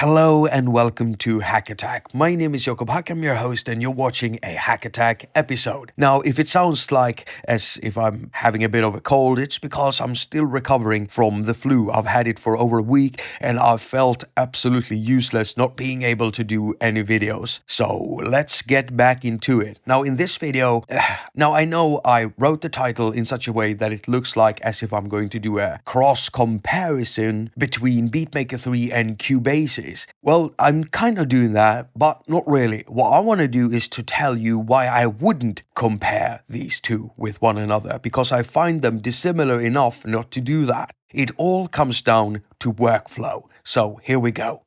Hello and welcome to Hack Attack. My name is Jakob. I'm your host and you're watching a Hack Attack episode. Now, if it sounds like as if I'm having a bit of a cold, it's because I'm still recovering from the flu. I've had it for over a week and I've felt absolutely useless not being able to do any videos. So let's get back into it. Now, in this video, I know I wrote the title in such a way that it looks like as if I'm going to do a cross comparison between Beatmaker 3 and Cubasis. Well, I'm kind of doing that, but not really. What I want to do is to tell you why I wouldn't compare these two with one another, because I find them dissimilar enough not to do that. It all comes down to workflow. So here we go.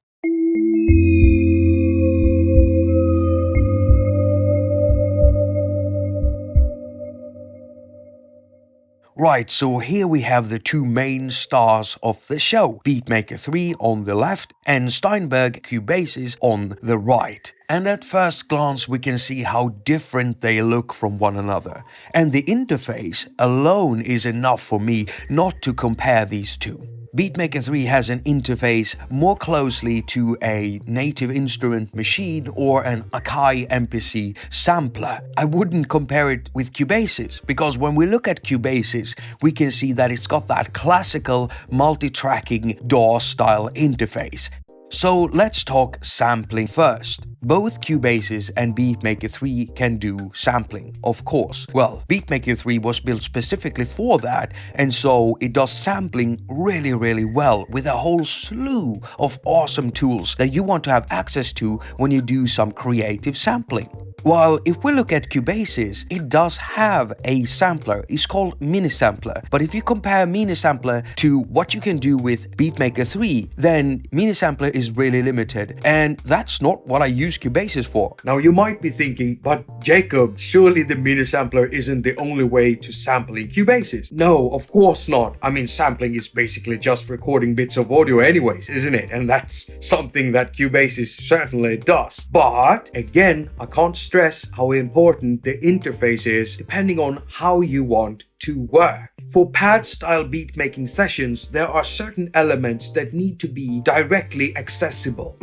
Right, so here we have the two main stars of the show, Beatmaker 3 on the left and Steinberg Cubasis on the right. And at first glance we can see how different they look from one another. And the interface alone is enough for me not to compare these two. Beatmaker 3 has an interface more closely to a native instrument machine or an Akai MPC sampler. I wouldn't compare it with Cubasis, because when we look at Cubasis, we can see that it's got that classical multi-tracking DAW style interface. So let's talk sampling first. Both Cubasis and Beatmaker 3 can do sampling, of course. Well, Beatmaker 3 was built specifically for that, and so it does sampling really well with a whole slew of awesome tools that you want to have access to when you do some creative sampling. While if we look at Cubasis, it does have a sampler. It's called Mini Sampler. But if you compare Mini Sampler to what you can do with Beatmaker 3, then Mini Sampler is really limited. And that's not what I use Cubasis for. Now you might be thinking, but Jakob, surely the Mini Sampler isn't the only way to sample in Cubasis. No, of course not. I mean, sampling is basically just recording bits of audio anyways, isn't it? And that's something that Cubasis certainly does. But again, I can't stress how important the interface is depending on how you want to work. For pad-style beat-making sessions, there are certain elements that need to be directly accessible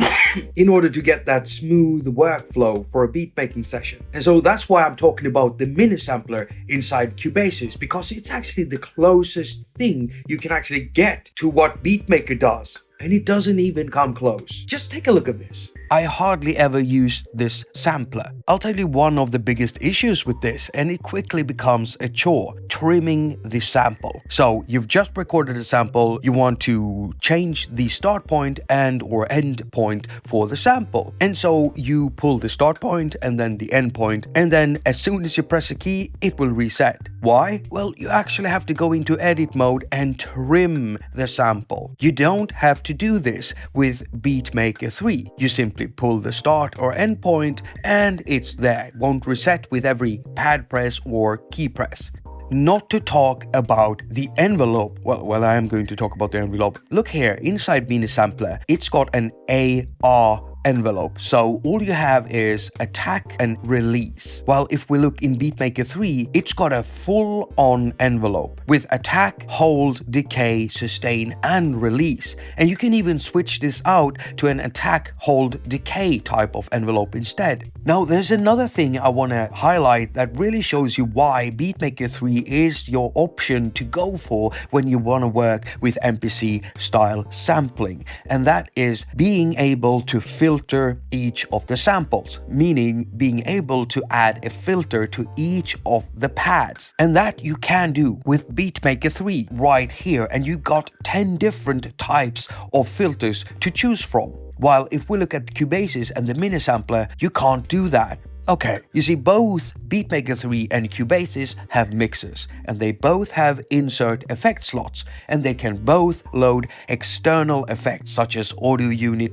in order to get that smooth workflow for a beat-making session. And so that's why I'm talking about the mini sampler inside Cubasis, because it's actually the closest thing you can actually get to what Beatmaker does. And it doesn't even come close. Just take a look at this. I hardly ever use this sampler. I'll tell you one of the biggest issues with this, and it quickly becomes a chore, trimming the sample. So you've just recorded a sample, you want to change the start point and or end point for the sample. And so you pull the start point and then the end point, and then as soon as you press a key, it will reset. Why? Well, you actually have to go into edit mode and trim the sample. You don't have to do this with Beatmaker 3. You simply pull the start or end point and it's there. It won't reset with every pad press or key press. Not to talk about the envelope. Well, I am going to talk about the envelope. Look here, inside Mini Sampler, it's got an AR envelope. So all you have is attack and release. While if we look in Beatmaker 3, it's got a full-on envelope with attack, hold, decay, sustain, and release. And you can even switch this out to an attack, hold, decay type of envelope instead. Now, there's another thing I want to highlight that really shows you why Beatmaker 3 is your option to go for when you want to work with MPC style sampling. And that is being able to filter each of the samples, meaning being able to add a filter to each of the pads. And that you can do with Beatmaker 3 right here, and you got 10 different types of filters to choose from. While if we look at Cubasis and the mini sampler, you can't do that. Okay, you see, both Beatmaker 3 and Cubasis have mixers, and they both have insert effect slots, and they can both load external effects such as audio unit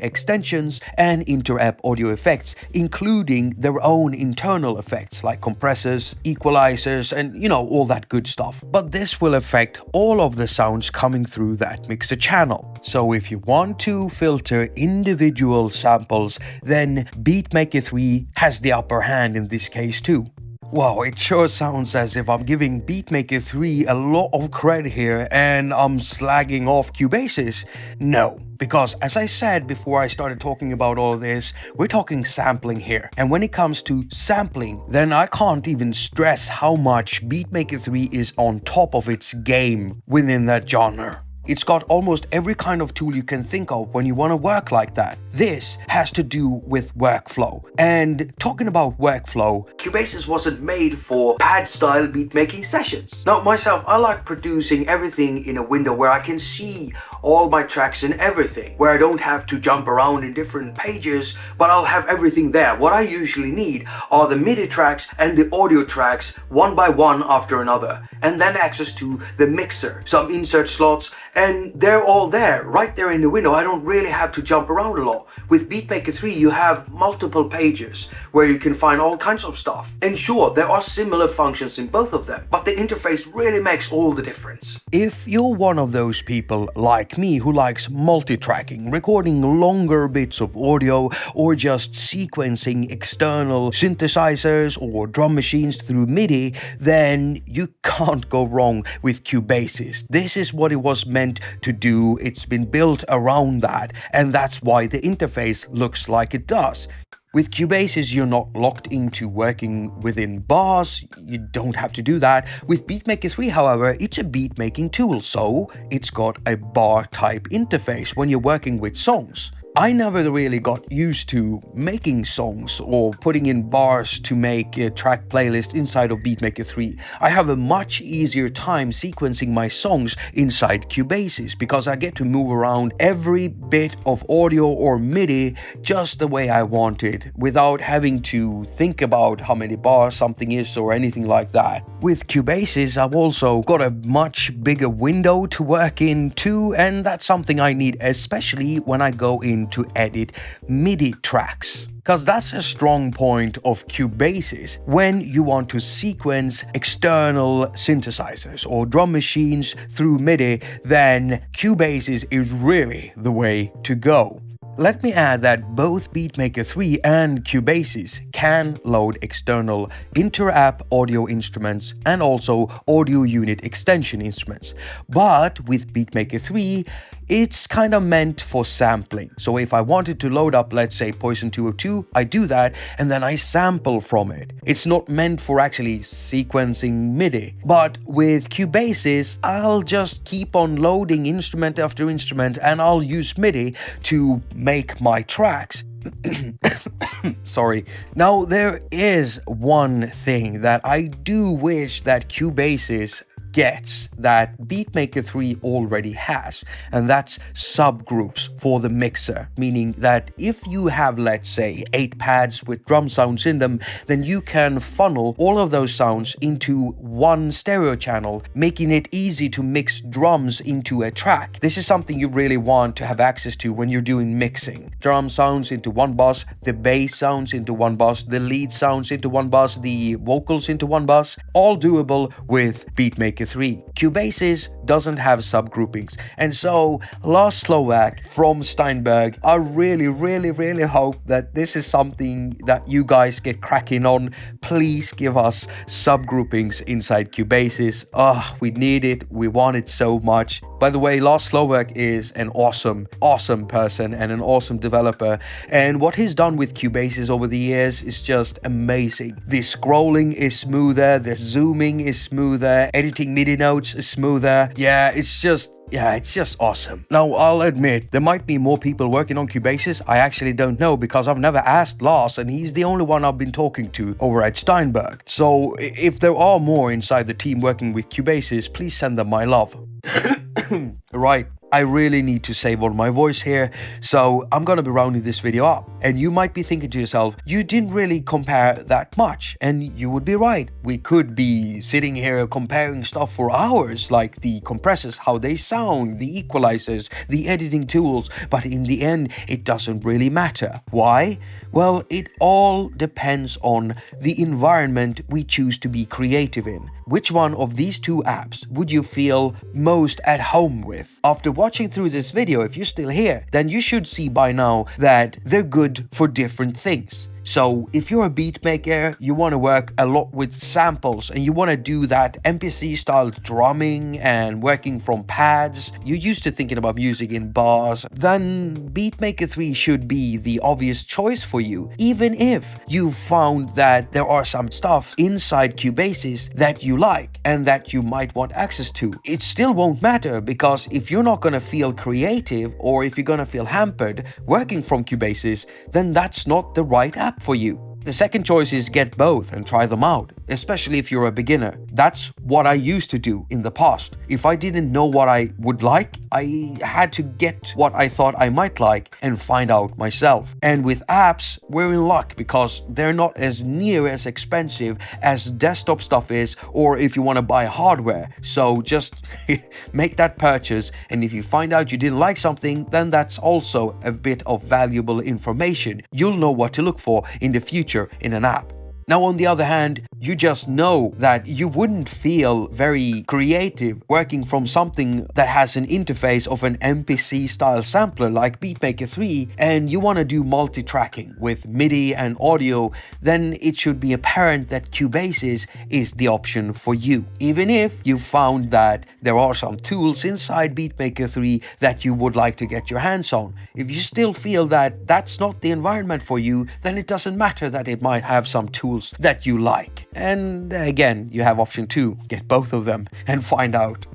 extensions and inter-app audio effects, including their own internal effects like compressors, equalizers, and all that good stuff. But this will affect all of the sounds coming through that mixer channel. So if you want to filter individual samples, then Beatmaker 3 has the upper hand in this case too. Wow, it sure sounds as if I'm giving Beatmaker 3 a lot of credit here and I'm slagging off Cubasis. No, because as I said before I started talking about all this, we're talking sampling here. And when it comes to sampling, then I can't even stress how much Beatmaker 3 is on top of its game within that genre. It's got almost every kind of tool you can think of when you want to work like that. This has to do with workflow. And talking about workflow, Cubasis wasn't made for pad-style beat-making sessions. Now, myself, I like producing everything in a window where I can see all my tracks and everything, where I don't have to jump around in different pages, but I'll have everything there. What I usually need are the MIDI tracks and the audio tracks one by one after another, and then access to the mixer, some insert slots, and they're all there, right there in the window. I don't really have to jump around a lot. With Beatmaker 3, you have multiple pages where you can find all kinds of stuff. And sure, there are similar functions in both of them, but the interface really makes all the difference. If you're one of those people like me who likes multi-tracking, recording longer bits of audio, or just sequencing external synthesizers or drum machines through MIDI, then you can't go wrong with Cubasis. This is what it was meant to do. It's been built around that, and that's why the interface looks like it does. With Cubasis, you're not locked into working within bars. You don't have to do that. With Beatmaker 3, however, it's a beat-making tool, so it's got a bar-type interface when you're working with songs. I never really got used to making songs or putting in bars to make a track playlist inside of Beatmaker 3. I have a much easier time sequencing my songs inside Cubasis because I get to move around every bit of audio or MIDI just the way I want it without having to think about how many bars something is or anything like that. With Cubasis, I've also got a much bigger window to work in too, and that's something I need, especially when I go in to edit MIDI tracks. Because that's a strong point of Cubasis when you want to sequence external synthesizers or drum machines through MIDI, then Cubasis is really the way to go. Let me add that both Beatmaker 3 and Cubasis can load external inter-app audio instruments and also audio unit extension instruments. But with Beatmaker 3, it's kind of meant for sampling. So if I wanted to load up, let's say, Poison 202, I do that and then I sample from it. It's not meant for actually sequencing MIDI. But with Cubasis, I'll just keep on loading instrument after instrument and I'll use MIDI to make my tracks. Sorry. Now, there is one thing that I do wish that Cubasis gets that Beatmaker 3 already has, and that's subgroups for the mixer, meaning that if you have, let's say, 8 pads with drum sounds in them, then you can funnel all of those sounds into one stereo channel, making it easy to mix drums into a track. This is something you really want to have access to when you're doing mixing. Drum sounds into one bus, the bass sounds into one bus, the lead sounds into one bus, the vocals into one bus, all doable with Beatmaker 3. Cubasis doesn't have subgroupings, and so Lars Slovak from Steinberg, I really hope that this is something that you guys get cracking on. Please give us subgroupings inside Cubasis. We need it, we want it so much. By the way, Lars Slovak is an awesome person and an awesome developer, and what he's done with Cubasis over the years is just amazing. The scrolling is smoother, the zooming is smoother, editing MIDI notes is smoother. Yeah, it's just awesome. Now, I'll admit, there might be more people working on Cubasis. I actually don't know because I've never asked Lars and he's the only one I've been talking to over at Steinberg. So if there are more inside the team working with Cubasis, please send them my love. Right. I really need to save on my voice here, so I'm gonna be rounding this video up. And you might be thinking to yourself, you didn't really compare that much, and you would be right. We could be sitting here comparing stuff for hours, like the compressors, how they sound, the equalizers, the editing tools, but in the end, it doesn't really matter. Why? Well, it all depends on the environment we choose to be creative in. Which one of these two apps would you feel most at home with? After watching through this video, if you're still here, then you should see by now that they're good for different things. So if you're a beat maker, you want to work a lot with samples and you want to do that MPC style drumming and working from pads, you're used to thinking about music in bars, then Beatmaker 3 should be the obvious choice for you. Even if you found that there are some stuff inside Cubasis that you like and that you might want access to, it still won't matter, because if you're not gonna feel creative or if you're gonna feel hampered working from Cubasis, then that's not the right app for you. The second choice is get both and try them out, especially if you're a beginner. That's what I used to do in the past. If I didn't know what I would like, I had to get what I thought I might like and find out myself. And with apps, we're in luck because they're not as near as expensive as desktop stuff is, or if you want to buy hardware. So just make that purchase, and if you find out you didn't like something, then that's also a bit of valuable information. You'll know what to look for in the future in an app. Now, on the other hand, you just know that you wouldn't feel very creative working from something that has an interface of an MPC style sampler like Beatmaker 3, and you want to do multi-tracking with MIDI and audio, then it should be apparent that Cubasis is the option for you. Even if you found that there are some tools inside Beatmaker 3 that you would like to get your hands on. If you still feel that that's not the environment for you, then it doesn't matter that it might have some tools that you like. And again, you have option 2, get both of them and find out.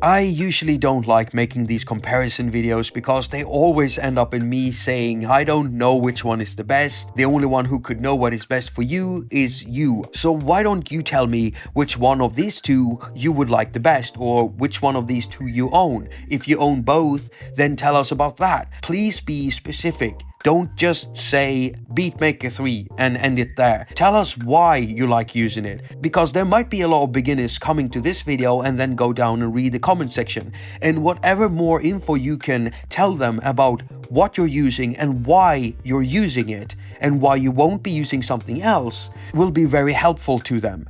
I usually don't like making these comparison videos because they always end up in me saying I don't know which one is the best. The only one who could know what is best for you is you. So why don't you tell me which one of these two you would like the best, or which one of these two you own? If you own both, then tell us about that. Please be specific. Don't just say Beatmaker 3 and end it there. Tell us why you like using it, because there might be a lot of beginners coming to this video and then go down and read the comment section. And whatever more info you can tell them about what you're using and why you're using it and why you won't be using something else will be very helpful to them.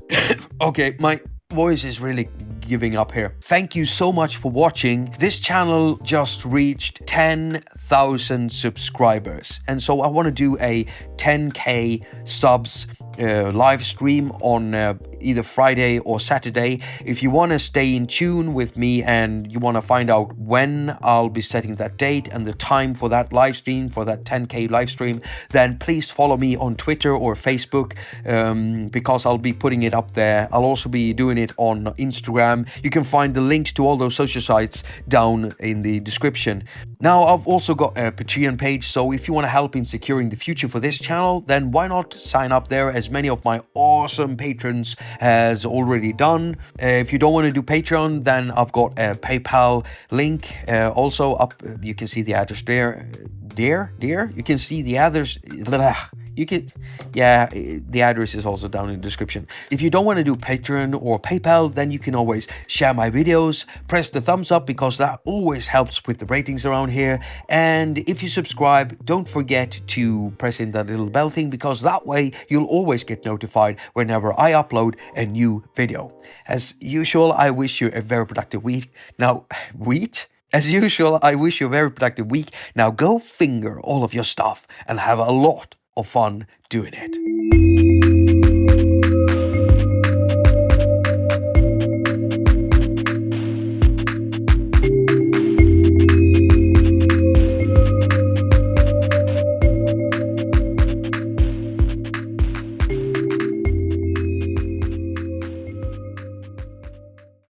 Okay, my voice is really giving up here. Thank you so much for watching. This channel just reached 10,000 subscribers, and so I want to do a 10k subs live stream on either Friday or Saturday. If you want to stay in tune with me and you want to find out when I'll be setting that date and the time for that live stream, for that 10k live stream, then please follow me on Twitter or Facebook, because I'll be putting it up there. I'll also be doing it on Instagram. You can find the links to all those social sites down in the description. Now, I've also got a Petition page, so if you want to help in securing the future for this channel, then why not sign up there, as many of my awesome patrons has already done. If you don't want to do Patreon, then I've got a PayPal link also up. You can see the address there. You can see the others. The address is also down in the description. If you don't want to do Patreon or PayPal, then you can always share my videos, press the thumbs up, because that always helps with the ratings around here. And if you subscribe, don't forget to press in that little bell thing, because that way you'll always get notified whenever I upload a new video. As usual, I wish you a very productive week. As usual, I wish you a very productive week. Now go finger all of your stuff and have a lot of fun doing it.